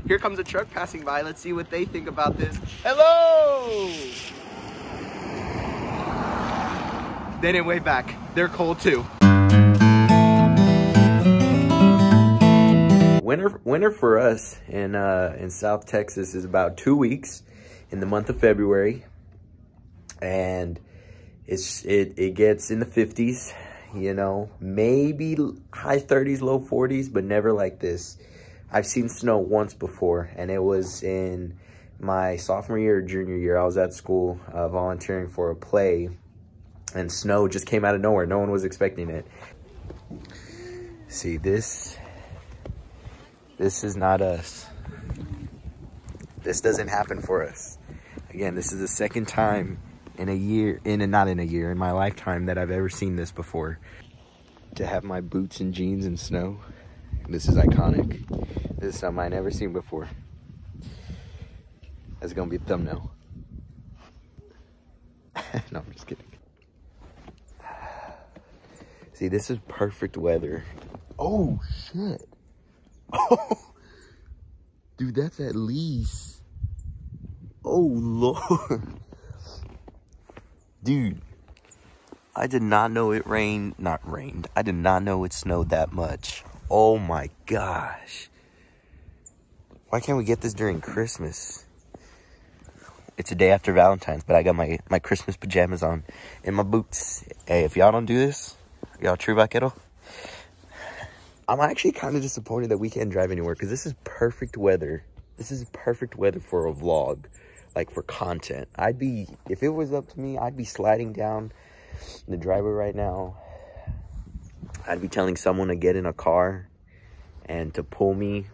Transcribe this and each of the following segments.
Here comes a truck passing by. Let's see what they think about this. Hello! They didn't wave back. They're cold too. Winter for us in South Texas is about 2 weeks in the month of February, and it gets in the 50s, you know, maybe high 30s, low 40s, but never like this. I've seen snow once before, and it was in my sophomore year or junior year. I was at school volunteering for a play, and snow just came out of nowhere. No one was expecting it. See, this is not us. This doesn't happen for us. Again, this is the second time in a year, in my lifetime that I've ever seen this before. To have my boots and jeans in snow, this is iconic. This is something I've never seen before. That's gonna be a thumbnail. No, I'm just kidding. See, this is perfect weather. Oh, shit. Oh, dude, that's at least. Oh, Lord. Dude, I did not know it rained. I did not know it snowed that much. Oh my gosh. Why can't we get this during Christmas? It's a day after Valentine's, but I got my Christmas pajamas on and my boots. Hey, if y'all don't do this, y'all true vaquero. I'm actually kind of disappointed that we can't drive anywhere, because this is perfect weather. This is perfect weather for a vlog, like for content. If it was up to me, I'd be sliding down the driveway right now. I'd be telling someone to get in a car and to pull me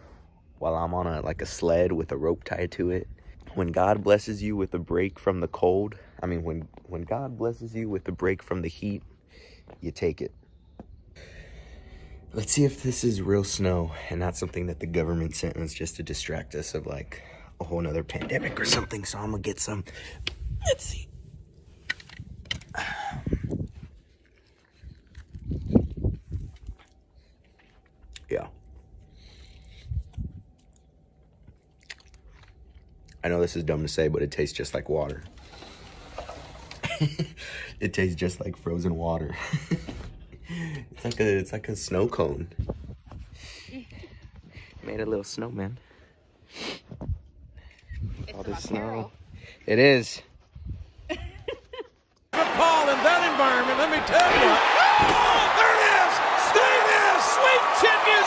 while I'm on a sled with a rope tied to it. When God blesses you with a break from the cold, when God blesses you with a break from the heat, you take it. Let's see if this is real snow and not something that the government sent us just to distract us of like a whole nother pandemic or something. So I'm gonna get some. Let's see. Yeah. I know this is dumb to say, but it tastes just like water. It tastes just like frozen water. It's like a snow cone. Made a little snowman. All this snow. It is. Paul, in that environment, let me tell you. Oh, there it is! There it is! Sweet chicken!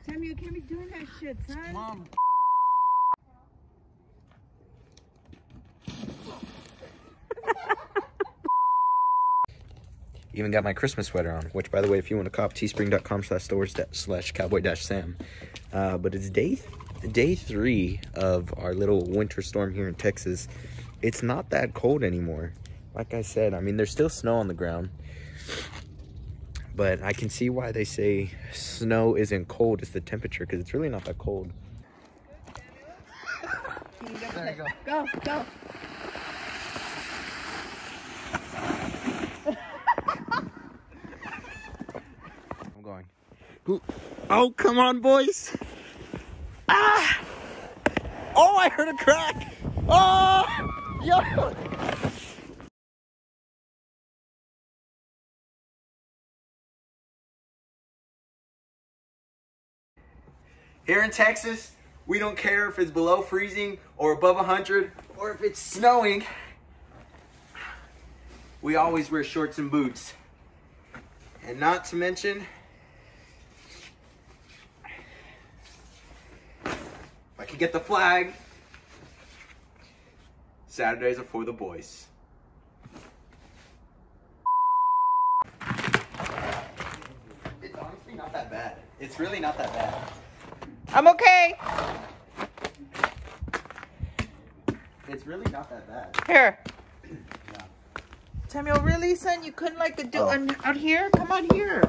Tim, you can't be doing that shit, son. Mom. Even got my Christmas sweater on, which, by the way, if you want to cop, teespring.com/stores/cowboy-sam. But it's day 3 of our little winter storm here in Texas. It's not that cold anymore. Like I said, there's still snow on the ground, but I can see why they say snow isn't cold. It's the temperature, because it's really not that cold. There you go. Go. I'm going. Oh, come on, boys. Ah! Oh, I heard a crack. Oh, yo. Here in Texas, we don't care if it's below freezing or above 100 or if it's snowing. We always wear shorts and boots. And not to mention, if I could get the flag, Saturdays are for the boys. It's honestly not that bad. It's really not that bad. I'm okay. It's really not that bad. Here. Yeah. Samuel, really, son? You couldn't do out here? Come out here.